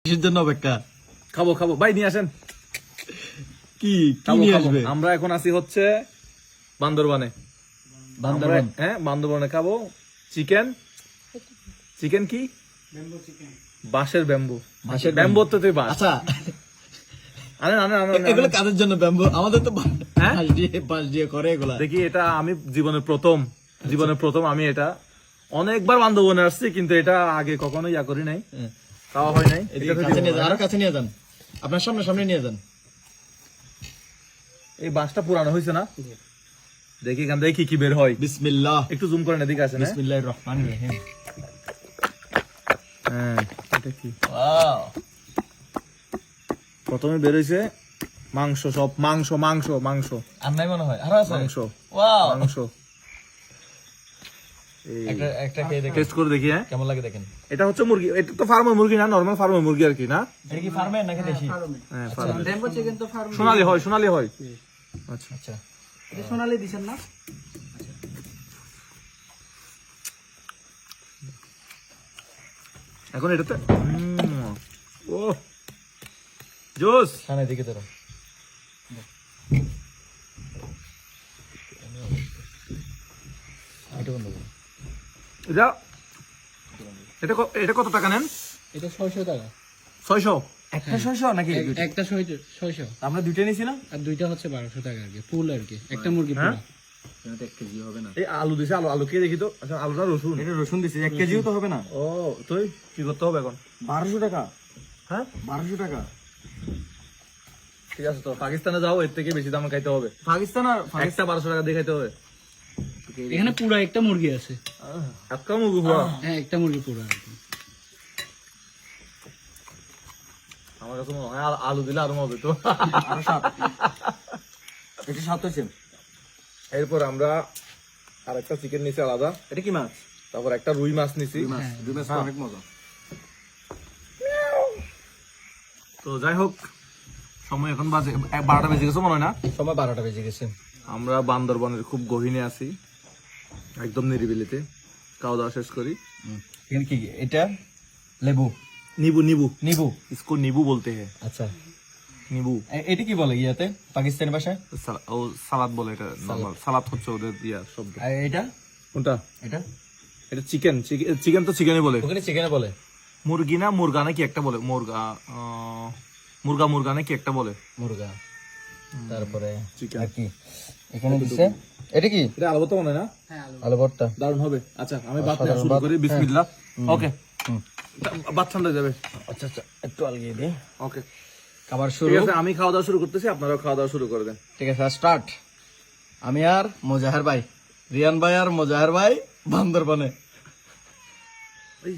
কিসের জন্য অপেক্ষা? খাবো খাবো ভাই, নিয়ে আসেন। কি খাবো, নিয়ে খাবো। আসবে? আমরা এখন আছি হচ্ছে বান্দরবানে। বান্দরবান? হ্যাঁ, বান্দরবানে খাবো চিকেন। চিকেন কি? বাঁশের ব্যাম্বু। বাঁশের ব্যাম্বু তো তুই বাঁশ। আচ্ছা, আনেন আনেন আনেন, আনেন। এগুলো কাদের জন্য ব্যাম্বু? আমাদের তো হ্যাঁ? বাঁশ দিয়ে করে এগুলা। দেখি, এটা আমি জীবনের প্রথম আমি এটা অনেকবার বান্দরবনে আসছি, কিন্তু এটা আগে কখনো ইয়া করি নাই, হ্যাঁ। খাওয়া হয় নাই। এদিকে এটা কাছে তো নিয়ে দিব যান, না। আরো কাছে নিয়ে যান, আপনার সামনে নিয়ে যান। এই বাঁশটা পুরানো হয়েছে না? দেখি এখান থেকে কি বের হয়। বিসমিল্লাহ। একটু জুম করেন, এদিকে আসেন। বিসমিল্লাহির রহমানির রহিম। হ্যাঁ, এটা কি? ওয়াও, প্রথমে বের হয়েছে মাংস, সব মাংস মাংস মাংস আর নাই মনে হয়, আরো আছে মাংস ওয়াও। মাংস। একটা খেয়ে দেখেন টেস্ট করে দেখি। হ্যাঁ, কেমন লাগে দেখেন। এটা হচ্ছে মুরগি। এটা তো ফার্মের মুরগি না, নরমাল ফার্মের মুরগি আর কি, না? এটা কি ফার্মে নাকি দেশি? হ্যাঁ, ফার্মের। ব্যাম্বো চিকেন তো ফার্ম সোনালি হয়, সোনালি হয়। আচ্ছা, আচ্ছা, এটা সোনালি দিছেন না? এখন এটাতে ও জোস। সামনে দিকে ধরো। এটা বন্ধ করো। এটা এটা কত টাকা নেন? এটা 600 টাকা। 600? একটা 600 নাকি? একটা 600 আমরা দুইটা নিয়েছিলাম। আর দুইটা হচ্ছে 1200 টাকা আর কি, ফুল আর কি, একটা মুরগি হ্যাঁ? পুরো। এটা 1 কেজি হবে না। এই আলু দিছে, আলু খেয়ে দেখি তো। আচ্ছা, আলুটা রসুন। এটা রসুন দিছি, 1 কেজিও তো হবে না। ও, তুই কি করতে হবে এখন? 1200 টাকা। হ্যাঁ, 1200 টাকা। ঠিক আছে, তো পাকিস্তানে যাও, এর থেকে বেশি দাম খাইতে হবে। পাকিস্তান আর একটা 1200 টাকা দিয়ে খাইতে হবে। এখানে পুরো একটা মুরগি আছে। একটা মুরগি পুরো? হ্যাঁ, একটা মুরগি পুরো আর কি। আমার কাছে মনে হয় আলু দিলে আরো হবে তো। আরো 7। এটা 7 হচ্ছে। এরপর আমরা আর একটা চিকেন নিছি আলাদা। এটা কি মাছ? তারপর একটা রুই মাছ নিছি। রুই মাছ তো অনেক মজা। তো যাই হোক, সময় এখন বাজে 12টা বেজে গেছে মনে হয় না? সময় 12টা বেজে গেছে। আমরা বান্দরবনের খুব গহীনে আছি, একদম নিরিবিলিতে। খাওয়া দাওয়া শেষ করি। এখানে কি এটা? লেবু, নিবু নিবু নিবু। इसको नींबू बोलते हैं। আচ্ছা, নিবু এটা কি বলে ইয়াতে পাকিস্তানি ভাষায়? ও সালাদ বলে, এটা নরমাল সালাদ হচ্ছে ওদের ইয়া শব্দ। আর এটা? কোনটা? এটা এটা চিকেন। চিকেন তো চিকেনই বলে। ওখানে চিকেনে বলে। মুরগি না মুরগা নাকি একটা বলে, মুরগা নাকি একটা বলে। মুরগা। তারপরে চিকেন। আর কি এখানে দিছে? এটা কি? এটা আলু তো মনে হয় না? আলু ভর্তা। দারুণ হবে। আচ্ছা, আমি ভাত নেওয়া শুরু ভাত, করি। বিসমিল্লাহ। ওকে, হুম। ভাত ঠান্ডা হয়ে যাবে। আচ্ছা আচ্ছা, একটু আলগিয়ে দিই। ওকে, খাবার ঠিক শুরু। আছে, আমি খাওয়া দাওয়া শুরু করতেছি, আপনারাও খাওয়া দাওয়া শুরু করে দেন। ঠিক আছে, স্টার্ট। আমি আর মোজাহার ভাই, রিয়ান ভাই আর মোজাহার ভাই বান্দরবানে। এই